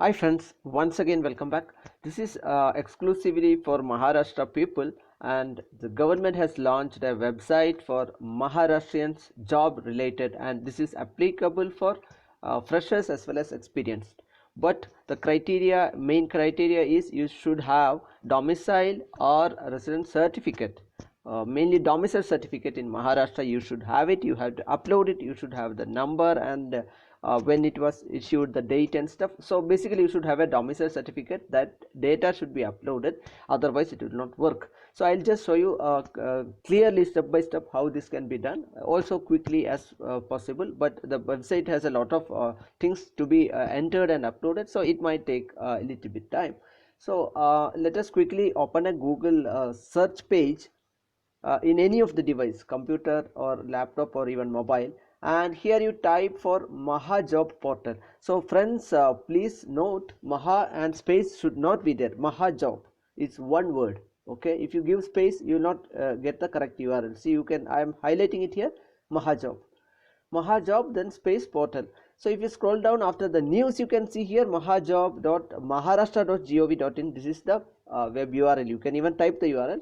Hi friends, once again welcome back. This is exclusively for Maharashtra people, and the government has launched a website for Maharashtrians job related, and this is applicable for freshers as well as experienced. But the main criteria is you should have domicile or resident certificate. Mainly domicile certificate in Maharashtra, you should have it, you have to upload it, you should have the number and when it was issued, the date and stuff. So basically you should have a domicile certificate. That data should be uploaded, otherwise it will not work. So I'll just show you clearly step by step how this can be done, also quickly as possible, but the website has a lot of things to be entered and uploaded, so it might take a little bit time. So let us quickly open a Google search page in any of the device, computer or laptop or even mobile, and here you type for Mahajob portal. So friends, please note Maha and space should not be there. Mahajob is one word. Okay, if you give space you will not get the correct URL. See, you can, I am highlighting it here, Mahajob, then space portal. So if you scroll down after the news, you can see here mahajob.maharashtra.gov.in. This is the web URL. You can even type the URL.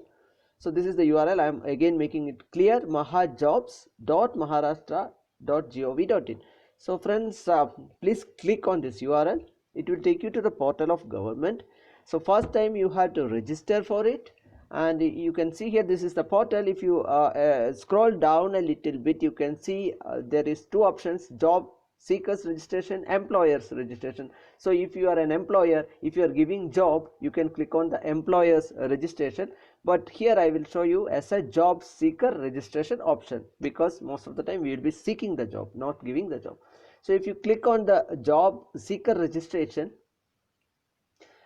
So this is the URL. I am again making it clear, mahajobs.maharashtra.gov.in. So friends, please click on this URL. It will take you to the portal of government. So first time you have to register for it, and you can see here this is the portal. If you scroll down a little bit, you can see there is two options: job seekers registration, employers registration. So if you are an employer, if you are giving job, you can click on the employers registration, but here I will show you as a job seeker registration option, because most of the time we will be seeking the job, not giving the job. So if you click on the job seeker registration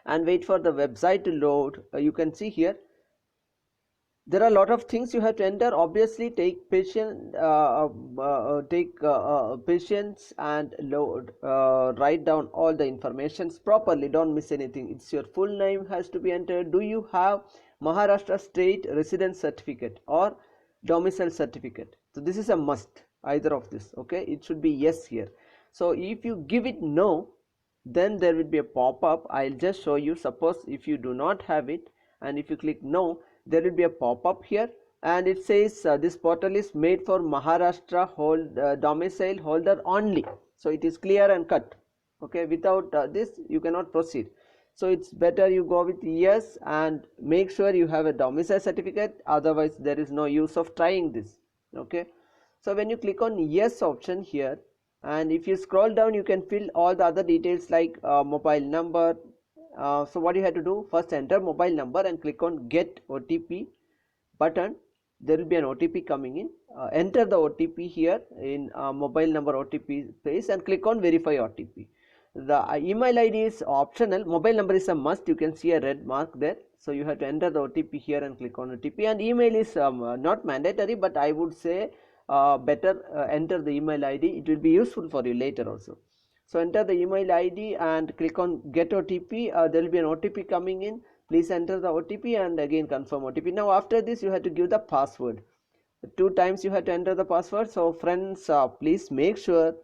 and wait for the website to load, you can see here there are a lot of things you have to enter. Obviously take patience, patience and load, write down all the informations properly, don't miss anything. It's your full name has to be entered. Do you have Maharashtra state residence certificate or domicile certificate? So this is a must, either of this. Okay, it should be yes here. So if you give it no, then there will be a pop-up. I'll just show you. Suppose if you do not have it and if you click no, there will be a pop-up here, and it says this portal is made for Maharashtra domicile holder only. So it is clear and cut. Okay, without this you cannot proceed. So it's better you go with yes and make sure you have a domicile certificate, otherwise there is no use of trying this. Okay, so when you click on yes option here, and if you scroll down, you can fill all the other details like mobile number. So what you have to do, first enter mobile number and click on get OTP button. There will be an OTP coming in. Enter the OTP here in mobile number OTP space and click on verify OTP. The email ID is optional, mobile number is a must. You can see a red mark there, so you have to enter the OTP here and click on OTP, and email is not mandatory, but I would say better enter the email ID. It will be useful for you later also. So enter the email ID and click on get OTP. There will be an OTP coming in. Please enter the OTP and again confirm OTP. Now after this you have to give the password. 2 times you have to enter the password. So friends, please make sure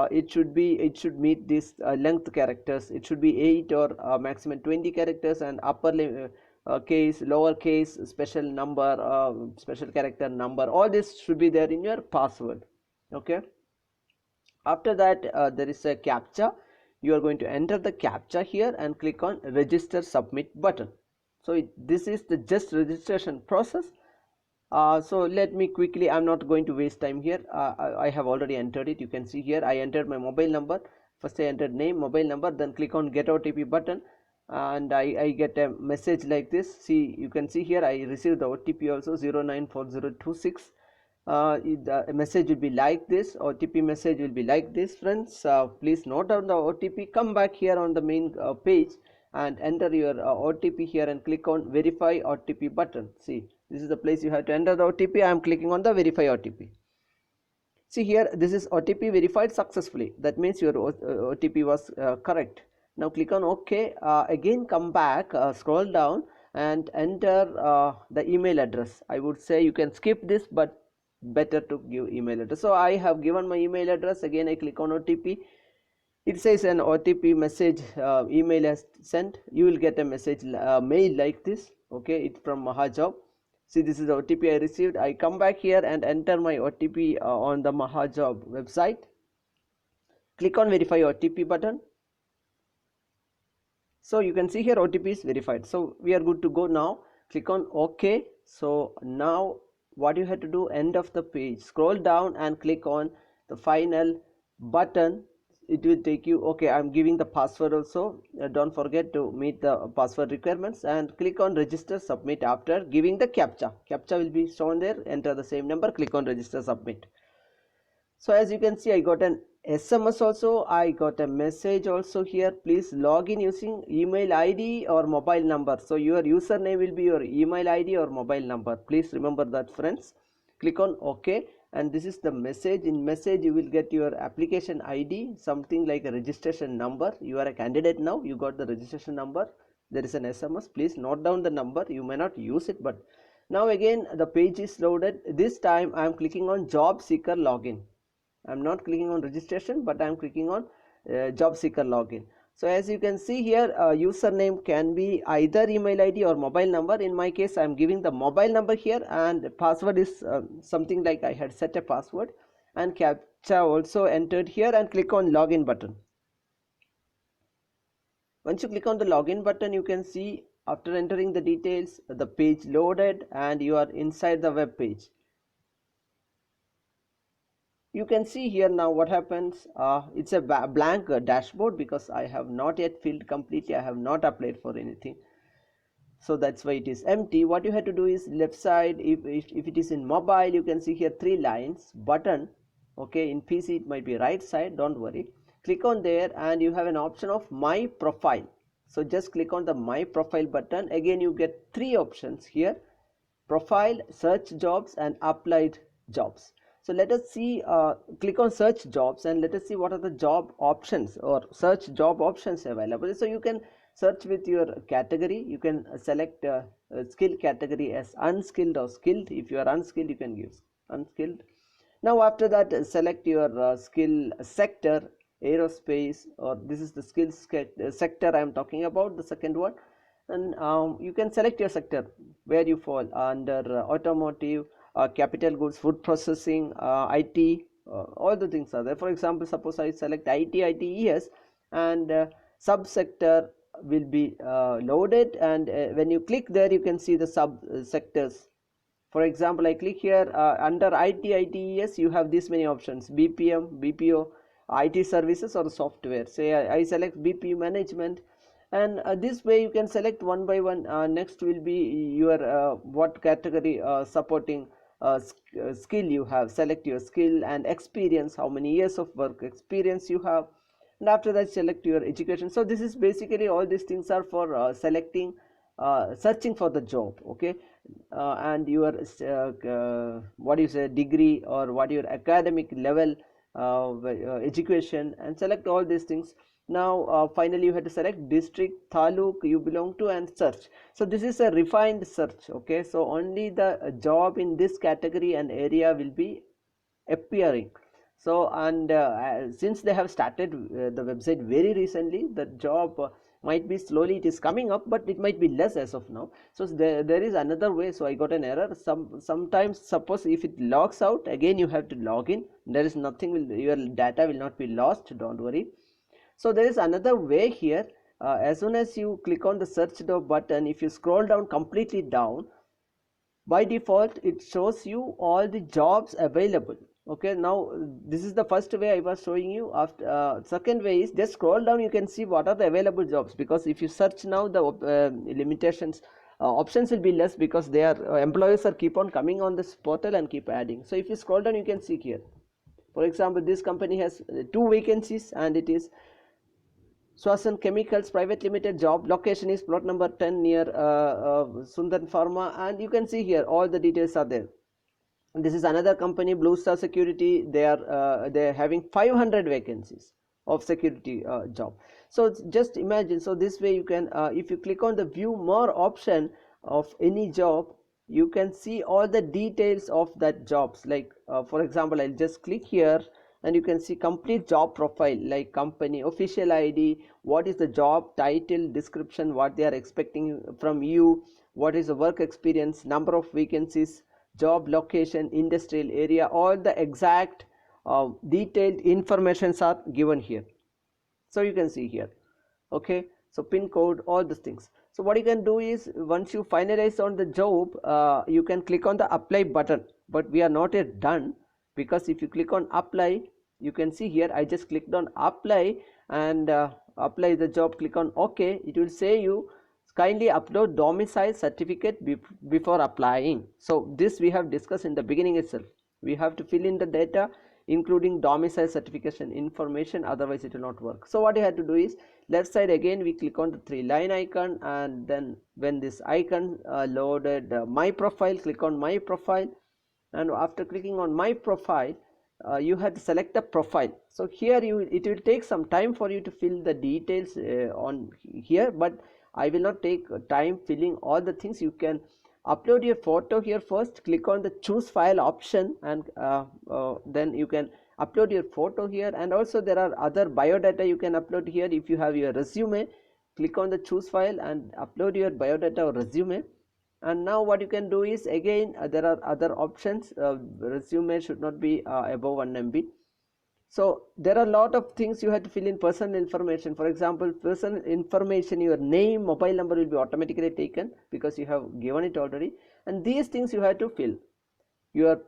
it should meet this length characters. It should be 8 or maximum 20 characters, and upper case, lower case, special number, special character number, all this should be there in your password. Okay, after that there is a captcha. You are going to enter the captcha here and click on register submit button. So this is the just registration process. So let me quickly, I'm not going to waste time here. I have already entered it. You can see here I entered my mobile number. First I entered name, mobile number, then click on get OTP button, and I get a message like this. See, you can see here I received the OTP also, 094026. The message will be like this. OTP message will be like this, friends. Please note down the OTP. Come back here on the main page and enter your OTP here and click on verify OTP button. See, this is the place you have to enter the OTP. I am clicking on the verify OTP. See here, this is OTP verified successfully. That means your OTP was correct. Now click on OK. Again come back, scroll down and enter the email address. I would say you can skip this, but better to give email address. So I have given my email address. Again I click on OTP. it says an OTP message email has sent. You will get a message mail like this. Okay, it's from Mahajob. See, this is the OTP I received. I come back here and enter my OTP on the Mahajob website. Click on verify OTP button. So you can see here OTP is verified. So we are good to go now. Click on OK. So now what you have to do, end of the page, scroll down and click on the final button. It will take you, okay, I'm giving the password also. Don't forget to meet the password requirements, and click on register submit after giving the captcha. Captcha will be shown there. Enter the same number, click on register submit. So as you can see, I got an SMS also, I got a message also here. Please log in using email ID or mobile number. So your username will be your email ID or mobile number. Please remember that, friends. Click on OK, and this is the message. In message you will get your application ID, something like a registration number. You are a candidate now, you got the registration number. There is an SMS. Please note down the number. You may not use it, but now again the page is loaded. This time I am clicking on job seeker login. I'm not clicking on registration, but I'm clicking on job seeker login. So as you can see here, username can be either email ID or mobile number. In my case, I'm giving the mobile number here, and the password is something like I had set a password, and captcha also entered here, and click on login button. Once you click on the login button, you can see after entering the details, the page loaded and you are inside the web page. You can see here now what happens. It's a blank dashboard because I have not yet filled completely. I have not applied for anything, so that's why it is empty. What you have to do is left side, if it is in mobile, you can see here 3 lines button. Okay, in PC it might be right side, don't worry. Click on there and you have an option of my profile. So just click on the my profile button. Again you get 3 options here: profile, search jobs, and applied jobs. So let us see, click on search jobs and let us see what are the job options or search job options available. So you can search with your category. You can select skill category as unskilled or skilled. If you are unskilled, you can use unskilled. Now after that, select your skill sector, aerospace, or this is the skills sector I am talking about, the second one. And you can select your sector where you fall under automotive, capital goods, food processing, IT, all the things are there. For example, suppose I select IT, ITES, and subsector will be loaded, and when you click there you can see the sub sectors. For example, I click here under IT, ITES, you have this many options: BPM, BPO, IT services, or software. Say I select BPO management, and this way you can select one by one. Next will be your what category supporting skill you have. Select your skill and experience, how many years of work experience you have, and after that select your education. So this is basically, all these things are for selecting, searching for the job. Okay, and your what is a degree or what your academic level, education, and select all these things. Now finally you have to select district, taluk you belong to, and search. So this is a refined search. Okay, so only the job in this category and area will be appearing. So and since they have started the website very recently, the job might be slowly it is coming up, but it might be less as of now. So there is another way. So I got an error. Sometimes suppose if it logs out, again you have to log in. There is nothing, your data will not be lost, don't worry. So there is another way here. As soon as you click on the search job button, if you scroll down completely down, by default it shows you all the jobs available. Okay, now this is the first way I was showing you. After second way is just scroll down, you can see what are the available jobs, because if you search now, the limitations, options will be less, because they are employers are keep on coming on this portal and keep adding. So if you scroll down, you can see here, for example, this company has 2 vacancies, and it is Swasan Chemicals Private Limited. Job location is plot number 10 near Sundan Pharma, and you can see here all the details are there. This is another company, Blue Star Security. They are having 500 vacancies of security job. So just imagine. So this way you can, if you click on the view more option of any job, you can see all the details of that jobs. Like for example, I'll just click here and you can see complete job profile like company, official ID, what is the job title, description, what they are expecting from you, what is the work experience, number of vacancies, job location, industrial area, all the exact detailed informations are given here. So you can see here, okay, so pin code, all these things. So what you can do is, once you finalize on the job, you can click on the apply button, but we are not yet done, because if you click on apply, you can see here I just clicked on apply, and apply the job, click on OK. It will say you kindly upload domicile certificate before applying. So this we have discussed in the beginning itself. We have to fill in the data including domicile certification information, otherwise it will not work. So what you have to do is, left side again we click on the 3-line icon, and then when this icon loaded my profile, click on my profile, and after clicking on my profile, you have to select the profile. So here it will take some time for you to fill the details on here, but I will not take time filling all the things. You can upload your photo here first, click on the choose file option, and then you can upload your photo here. And also there are other biodata you can upload here. If you have your resume, click on the choose file and upload your biodata or resume. And now what you can do is, again there are other options. Resume should not be above 1 MB. So there are a lot of things you have to fill in. Personal information, for example, personal information, your name, mobile number will be automatically taken because you have given it already, and these things you have to fill. Your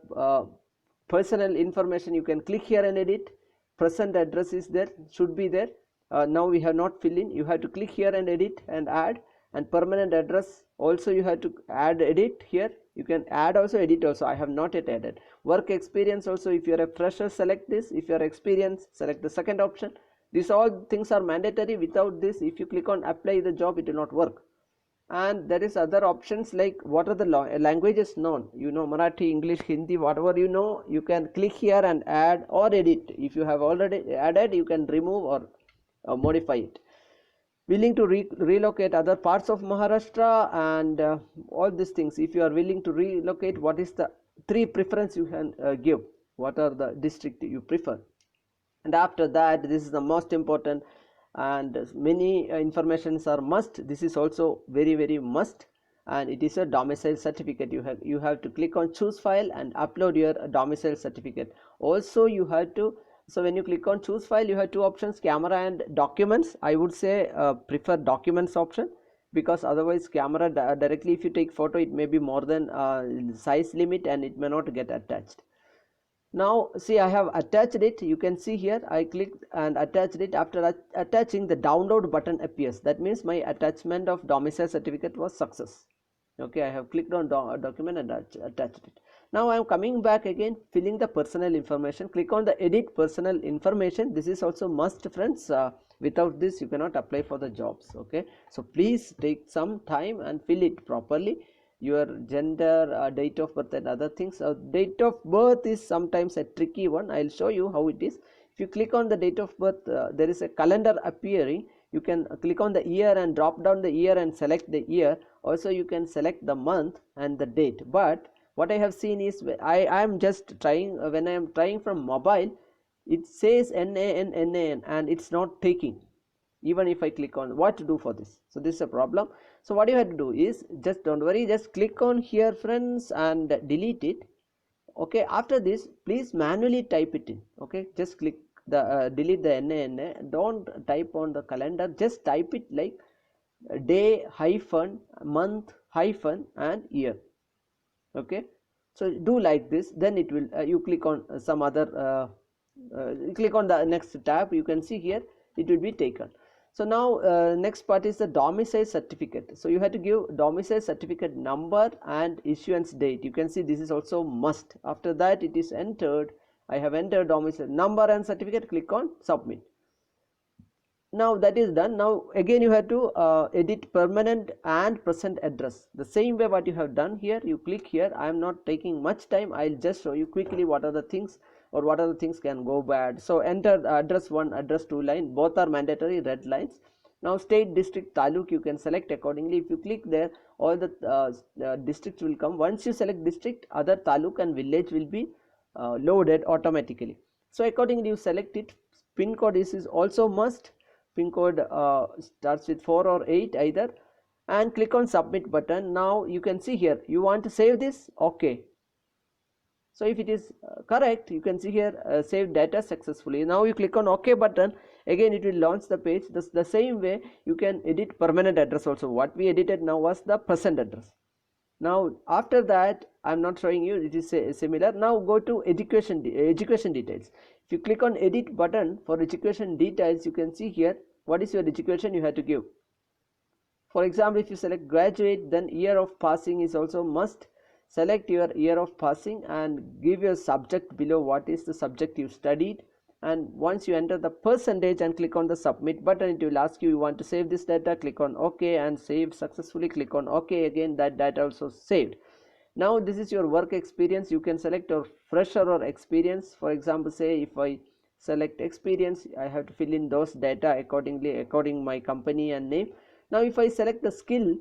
personal information, you can click here and edit. Present address is there, should be there. Now we have not filled in, you have to click here and edit and add. And permanent address also you have to add, edit here. You can add also, edit also. I have not yet added. Work experience also, if you are a fresher, select this. If you are experienced, select the second option. These all things are mandatory. Without this, if you click on apply the job, it will not work. And there is other options like what are the languages known, you know, Marathi, English, Hindi, whatever you know, you can click here and add or edit. If you have already added, you can remove or modify it. Willing to relocate other parts of Maharashtra, and all these things. If you are willing to relocate, what is the 3 preference you can give, what are the district you prefer. And after that, this is the most important, and many informations are must. This is also very must, and it is a domicile certificate. You have to click on choose file and upload your domicile certificate. Also you have to, so when you click on choose file, you have 2 options, camera and documents. I would say prefer documents option, because otherwise camera directly, if you take photo, it may be more than size limit and it may not get attached. Now see, I have attached it. You can see here I clicked and attached it. After attaching, the download button appears. That means my attachment of domicile certificate was success. Okay, I have clicked on document and attached it. Now I am coming back again, filling the personal information. Click on the edit personal information. This is also must, friends. Without this you cannot apply for the jobs. Okay, so please take some time and fill it properly. Your gender, date of birth and other things. Date of birth is sometimes a tricky one. I'll show you how it is. If you click on the date of birth, there is a calendar appearing. You can click on the year and drop down the year and select the year. Also you can select the month and the date. But what I have seen is, I am just trying, when I am trying from mobile, it says NAN and it's not taking, even if I click on. What to do for this? So this is a problem. So what you have to do is, just don't worry, just click on here, friends, and delete it. Okay, after this please manually type it in. Okay, just click the delete the NANA. Don't type on the calendar, just type it like day hyphen month hyphen and year. Okay, so do like this, then it will you click on some other click on the next tab. You can see here it will be taken. So now next part is the domicile certificate. So you have to give domicile certificate number and issuance date. You can see this is also must. After that it is entered. I have entered domicile number and certificate. Click on submit. Now that is done. Now again you have to edit permanent and present address. The same way what you have done here. You click here. I am not taking much time. I'll just show you quickly what are the things, or what are the things can go bad. So enter address 1, address 2 line, both are mandatory, red lines. Now state, district, taluk, you can select accordingly. If you click there, all the districts will come. Once you select district, other taluk and village will be loaded automatically. So accordingly you select it. Pin code is also must. Pin code starts with 4 or 8 either, and click on submit button. Now you can see here you want to save this. Okay, so if it is correct, you can see here save data successfully. Now you click on OK button. Again it will launch the page. The same way you can edit permanent address also. What we edited now was the present address. Now after that, I'm not showing you, it is similar. Now go to education details. If you click on edit button for education details, you can see here what is your education you have to give. For example, if you select graduate, then year of passing is also must. Select your year of passing and give your subject below, what is the subject you studied. And once you enter the percentage and click on the submit button, it will ask you want to save this data. Click on OK and save successfully. Click on OK again, that data also saved. Now this is your work experience. You can select your fresher or experience. For example, say if I select experience, I have to fill in those data accordingly, according my company and name. Now if I select the skill,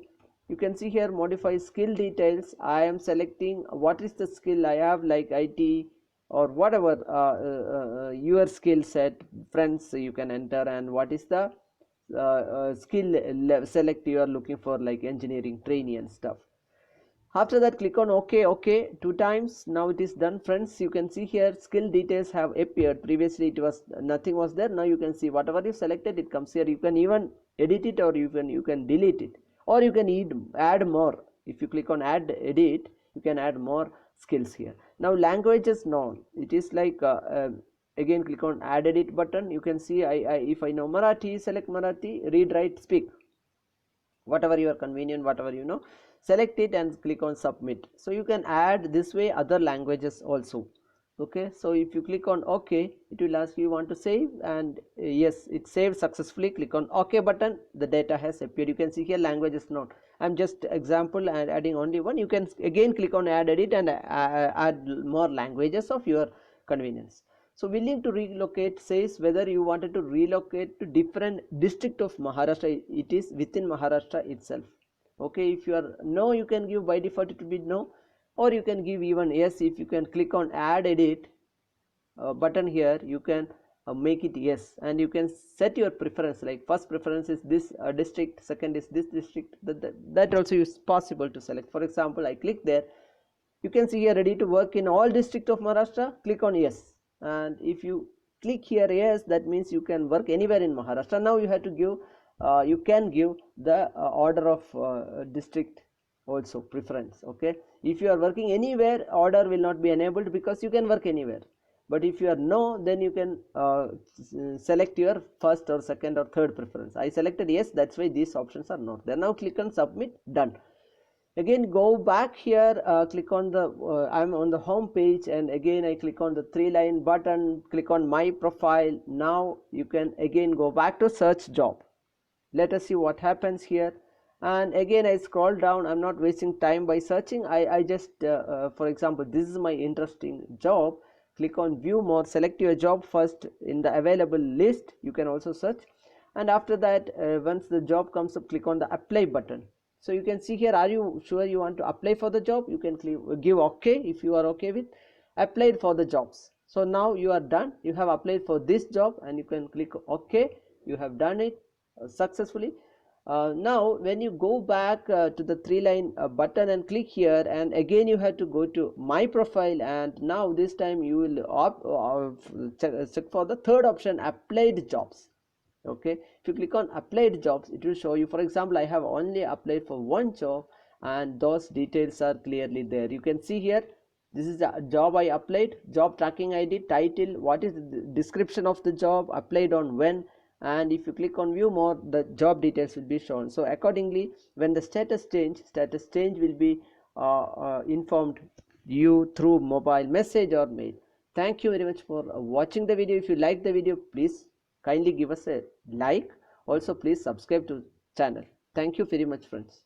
you can see here modify skill details. I am selecting what is the skill I have, like IT or whatever your skill set, friends you can enter, and what is the skill select you are looking for, like engineering trainee and stuff. After that click on OK 2 times. Now it is done, friends. You can see here skill details have appeared. Previously it was nothing was there. Now you can see whatever you selected, it comes here. You can even edit it, or you can delete it, or you can add more. If you click on add edit, you can add more skills here. Now languages, no, it is like again click on add edit button. You can see if I know Marathi, select Marathi, read, write, speak, whatever you are convenient, whatever you know, select it and click on submit. So you can add this way other languages also. Okay, so if you click on OK, it will ask you want to save, and yes, it saved successfully. Click on OK button, the data has appeared. You can see here languages not. I'm just example and adding only one. You can again click on add edit and add more languages of your convenience. So willing to relocate says whether you wanted to relocate to different district of Maharashtra. It is within Maharashtra itself. Okay, if you are no, you can give by default it will be no, or you can give even yes. If you can click on add edit button here, you can make it yes, and you can set your preference, like first preference is this district, second is this district. That also is possible to select. For example, I click there, you can see here ready to work in all district of Maharashtra. Click on yes, and if you click here yes, that means you can work anywhere in Maharashtra. Now you have to give you can give the order of district also preference. Okay, if you are working anywhere, order will not be enabled because you can work anywhere. But if you are no, then you can select your first or second or third preference. I selected yes, that's why these options are not there. Now click on submit, done. Again go back here, click on the I'm on the home page, and again I click on the 3-line button, click on my profile. Now you can again go back to search job. Let us see what happens here. And again I scroll down. I'm not wasting time by searching. I just for example, this is my interesting job. Click on view more, select your job first in the available list. You can also search, and after that once the job comes up, click on the apply button. So you can see here, are you sure you want to apply for the job? You can give OK if you are okay with applied for the jobs. So now you are done, you have applied for this job, and you can click OK. You have done it successfully. Now when you go back to the 3-line button and click here, and again you have to go to my profile, and now this time you will check for the third option, applied jobs. Okay, if you click on applied jobs, it will show you. For example, I have only applied for one job, and those details are clearly there. You can see here, this is the job I applied, job tracking ID, title, what is the description of the job, applied on when, and if you click on view more, the job details will be shown. So accordingly, when the status change will be informed you through mobile message or mail. Thank you very much for watching the video. If you like the video, please kindly give us a like. Also please subscribe to channel. Thank you very much, friends.